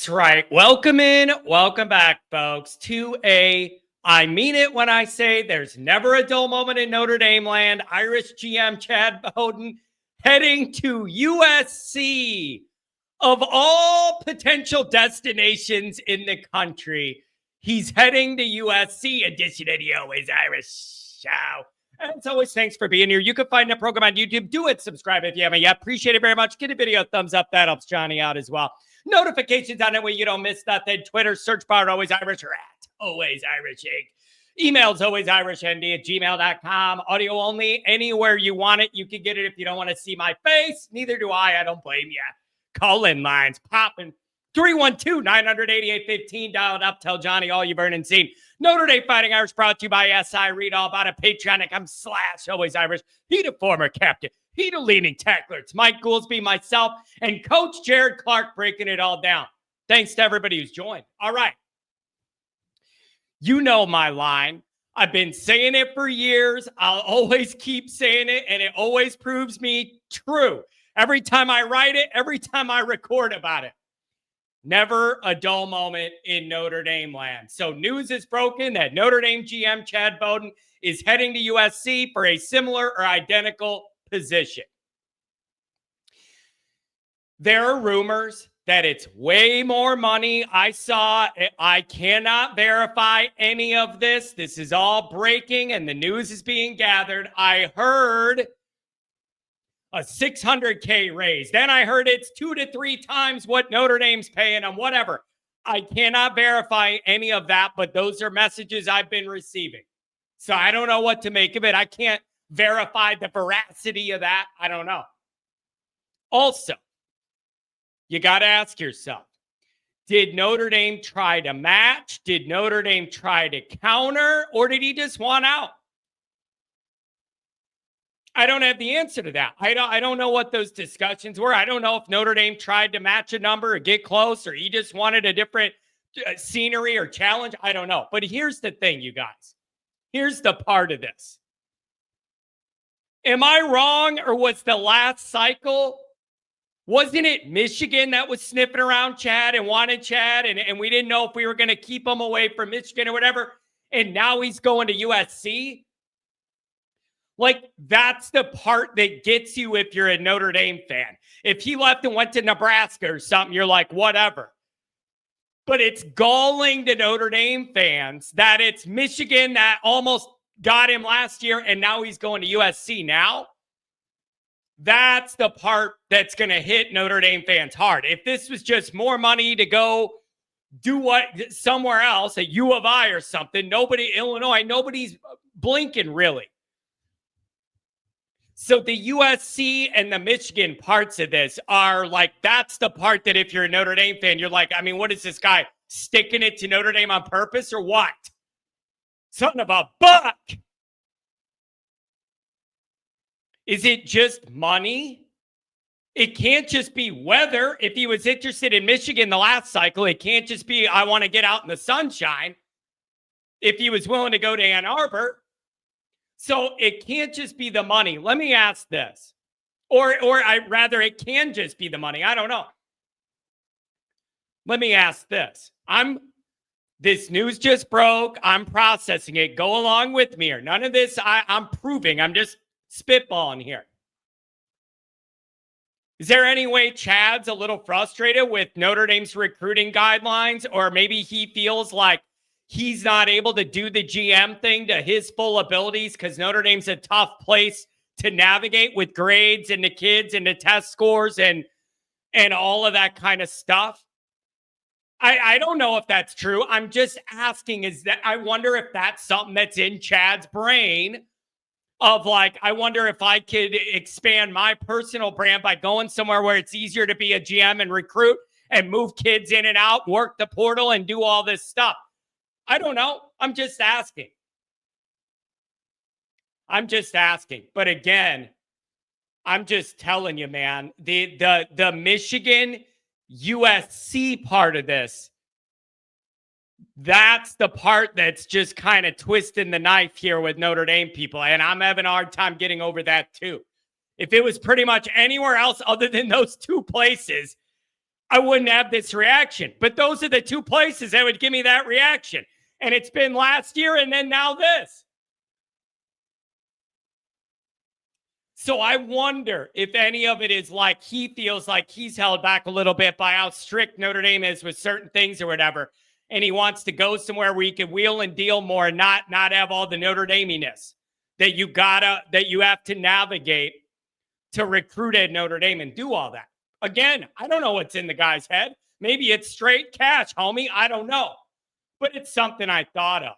That's right. Welcome in. Welcome back, folks, to I mean it when I say there's never a dull moment in Notre Dame land. Irish GM Chad Bowden heading to USC. Of all potential destinations in the country, he's heading to USC, edition of the Always Irish Show. And as always, thanks for being here. You can find the program on YouTube. Do it. Subscribe if you haven't yet. Appreciate it very much. Give the video a thumbs up. That helps Johnny out as well. Notifications on that way you don't miss nothing. Twitter, search bar, Always Irish, or at Always Irish Inc. Emails, alwaysirishnd@gmail.com. Audio only. Anywhere you want it, you can get it if you don't want to see my face. Neither do I. I don't blame you. Call-in lines popping. 312-988-15. Dial it up. Tell Johnny all you've heard and seen. Notre Dame Fighting Irish brought to you by SI. Read all about it. Patreon.com/Always Irish. He the former captain. He the leading tackler. It's Mike Goolsby, myself, and Coach Jared Clark breaking it all down. Thanks to everybody who's joined. All right. You know my line. I've been saying it for years. I'll always keep saying it, and it always proves me true. Every time I write it, every time I record about it. Never a dull moment in Notre Dame land. So news is broken that Notre Dame GM Chad Bowden is heading to USC for a similar or identical position. There are rumors that it's way more money. I cannot verify any of this. This is all breaking and the news is being gathered. I heard a $600K raise. Then I heard it's 2 to 3 times what Notre Dame's paying them, whatever. I cannot verify any of that, but those are messages I've been receiving. So I don't know what to make of it. I can't verify the veracity of that. I don't know. Also, you got to ask yourself, did Notre Dame try to match? Did Notre Dame try to counter? Or did he just want out? I don't have the answer to that. I don't know what those discussions were. I don't know if Notre Dame tried to match a number or get close, or he just wanted a different scenery or challenge. I don't know. But here's the thing, you guys. Here's the part of this. Am I wrong, or was the last cycle, wasn't it Michigan that was sniffing around Chad and wanted Chad, and we didn't know if we were going to keep him away from Michigan or whatever, and now he's going to USC? Like, that's the part that gets you if you're a Notre Dame fan. If he left and went to Nebraska or something, you're like, whatever. But it's galling to Notre Dame fans that it's Michigan that almost got him last year, and now he's going to USC now. That's the part that's going to hit Notre Dame fans hard. If this was just more money to go do what somewhere else, at U of I or something, Illinois, nobody's blinking really. So the USC and the Michigan parts of this are like, that's the part that if you're a Notre Dame fan, you're like, I mean, what is this guy sticking it to Notre Dame on purpose or what? Son of a buck. Is it just money? It can't just be weather. If he was interested in Michigan the last cycle, it can't just be, I want to get out in the sunshine. If he was willing to go to Ann Arbor. So it can't just be the money. Let me ask this. Or it can just be the money. I don't know. Let me ask this. This news just broke. I'm processing it. Go along with me here. None of this I'm proving. I'm just spitballing here. Is there any way Chad's a little frustrated with Notre Dame's recruiting guidelines? Or maybe he feels like he's not able to do the GM thing to his full abilities because Notre Dame's a tough place to navigate with grades and the kids and the test scores and all of that kind of stuff. I don't know if that's true. I'm just asking, I wonder if that's something that's in Chad's brain of like, I wonder if I could expand my personal brand by going somewhere where it's easier to be a GM and recruit and move kids in and out, work the portal and do all this stuff. I don't know. I'm just asking. But again, I'm just telling you, man, the Michigan USC part of this, that's the part that's just kind of twisting the knife here with Notre Dame people. And I'm having a hard time getting over that too. If it was pretty much anywhere else other than those two places, I wouldn't have this reaction. But those are the two places that would give me that reaction. And it's been last year and then now this. So I wonder if any of it is like he feels like he's held back a little bit by how strict Notre Dame is with certain things or whatever. And he wants to go somewhere where he can wheel and deal more and not have all the Notre Dame-iness that you have to navigate to recruit at Notre Dame and do all that. Again, I don't know what's in the guy's head. Maybe it's straight cash, homie. I don't know. But it's something I thought of.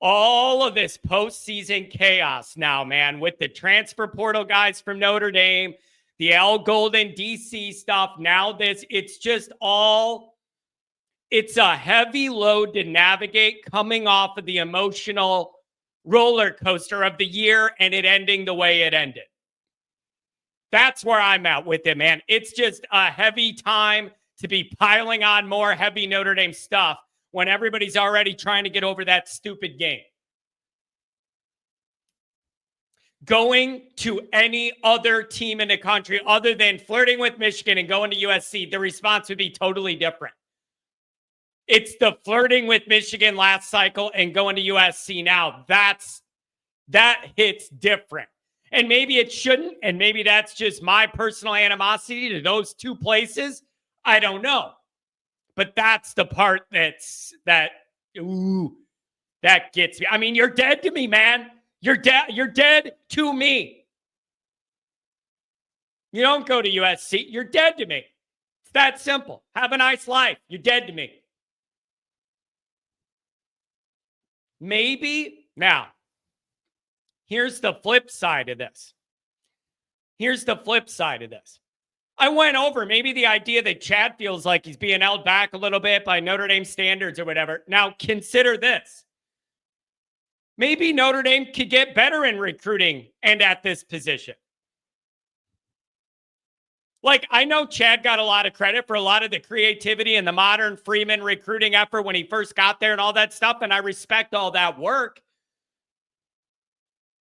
All of this postseason chaos now, man, with the transfer portal guys from Notre Dame, the L Golden DC stuff. Now it's just all, it's a heavy load to navigate coming off of the emotional roller coaster of the year and it ending the way it ended. That's where I'm at with it, man. It's just a heavy time to be piling on more heavy Notre Dame stuff when everybody's already trying to get over that stupid game. Going to any other team in the country other than flirting with Michigan and going to USC, the response would be totally different. It's the flirting with Michigan last cycle and going to USC now. That hits different. And maybe it shouldn't, and maybe that's just my personal animosity to those two places. I don't know. But that's the part that gets me. I mean, you're dead to me, man. You're dead to me. You don't go to USC. You're dead to me. It's that simple. Have a nice life. You're dead to me. Maybe. Now, here's the flip side of this. I went over maybe the idea that Chad feels like he's being held back a little bit by Notre Dame standards or whatever. Now, consider this. Maybe Notre Dame could get better in recruiting and at this position. Like, I know Chad got a lot of credit for a lot of the creativity and the modern Freeman recruiting effort when he first got there and all that stuff, and I respect all that work.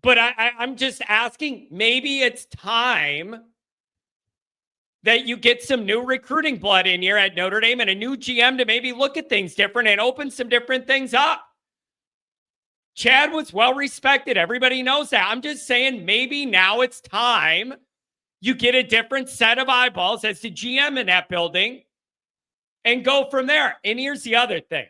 But I'm just asking, maybe it's time that you get some new recruiting blood in here at Notre Dame and a new GM to maybe look at things different and open some different things up. Chad was well respected. Everybody knows that. I'm just saying maybe now it's time you get a different set of eyeballs as the GM in that building and go from there. And here's the other thing.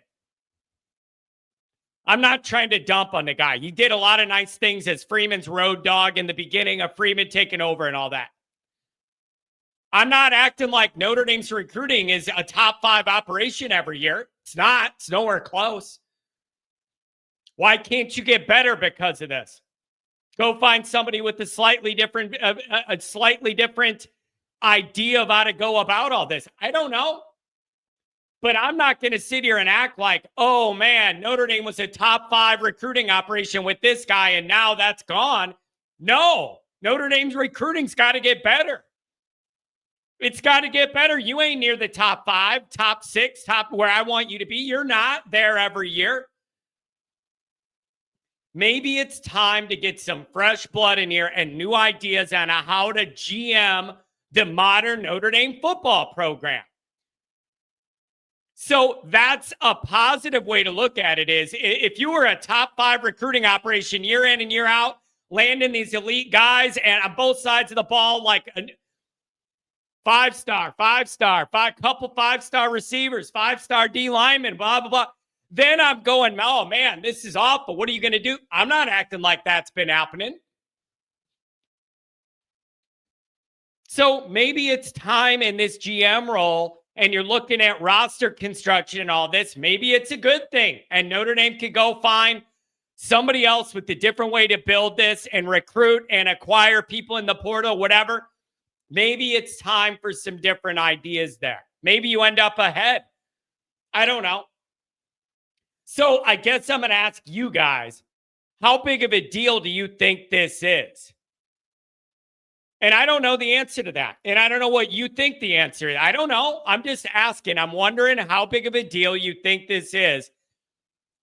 I'm not trying to dump on the guy. He did a lot of nice things as Freeman's road dog in the beginning of Freeman taking over and all that. I'm not acting like Notre Dame's recruiting is a top 5 operation every year. It's not. It's nowhere close. Why can't you get better because of this? Go find somebody with a slightly different idea of how to go about all this. I don't know. But I'm not going to sit here and act like, oh, man, Notre Dame was a top 5 recruiting operation with this guy, and now that's gone. No, Notre Dame's recruiting's got to get better. It's got to get better. You ain't near the top 5, top 6, top where I want you to be. You're not there every year. Maybe it's time to get some fresh blood in here and new ideas on how to GM the modern Notre Dame football program. So that's a positive way to look at it is if you were a top 5 recruiting operation year in and year out, landing these elite guys and on both sides of the ball, like a 5-star, couple 5-star receivers, 5-star D linemen, blah, blah, blah. Then I'm going, oh, man, this is awful. What are you going to do? I'm not acting like that's been happening. So maybe it's time in this GM role and you're looking at roster construction and all this. Maybe it's a good thing. And Notre Dame could go find somebody else with a different way to build this and recruit and acquire people in the portal, whatever. Maybe it's time for some different ideas there. Maybe you end up ahead. I don't know. So I guess I'm going to ask you guys, how big of a deal do you think this is? And I don't know the answer to that. And I don't know what you think the answer is. I don't know. I'm just asking. I'm wondering how big of a deal you think this is.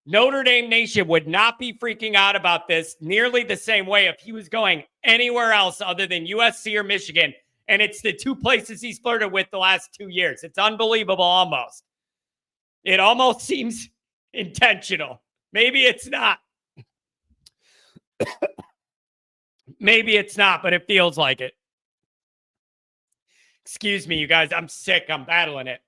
Notre Dame Nation would not be freaking out about this nearly the same way if he was going anywhere else other than USC or Michigan And it's the two places he's flirted with the last 2 years. It's unbelievable almost. It almost seems intentional. Maybe it's not. Maybe it's not, but it feels like it. Excuse me, you guys. I'm sick. I'm battling it.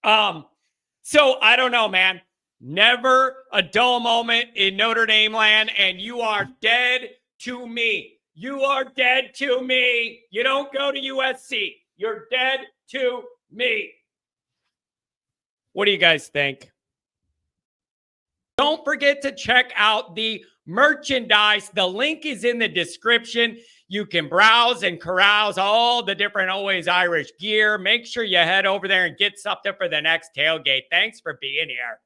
So I don't know, man. Never a dull moment in Notre Dame land, and you are dead to me. You are dead to me. You don't go to USC. You're dead to me. What do you guys think? Don't forget to check out the merchandise. The link is in the description. You can browse and carouse all the different Always Irish gear. Make sure you head over there and get something for the next tailgate. Thanks for being here.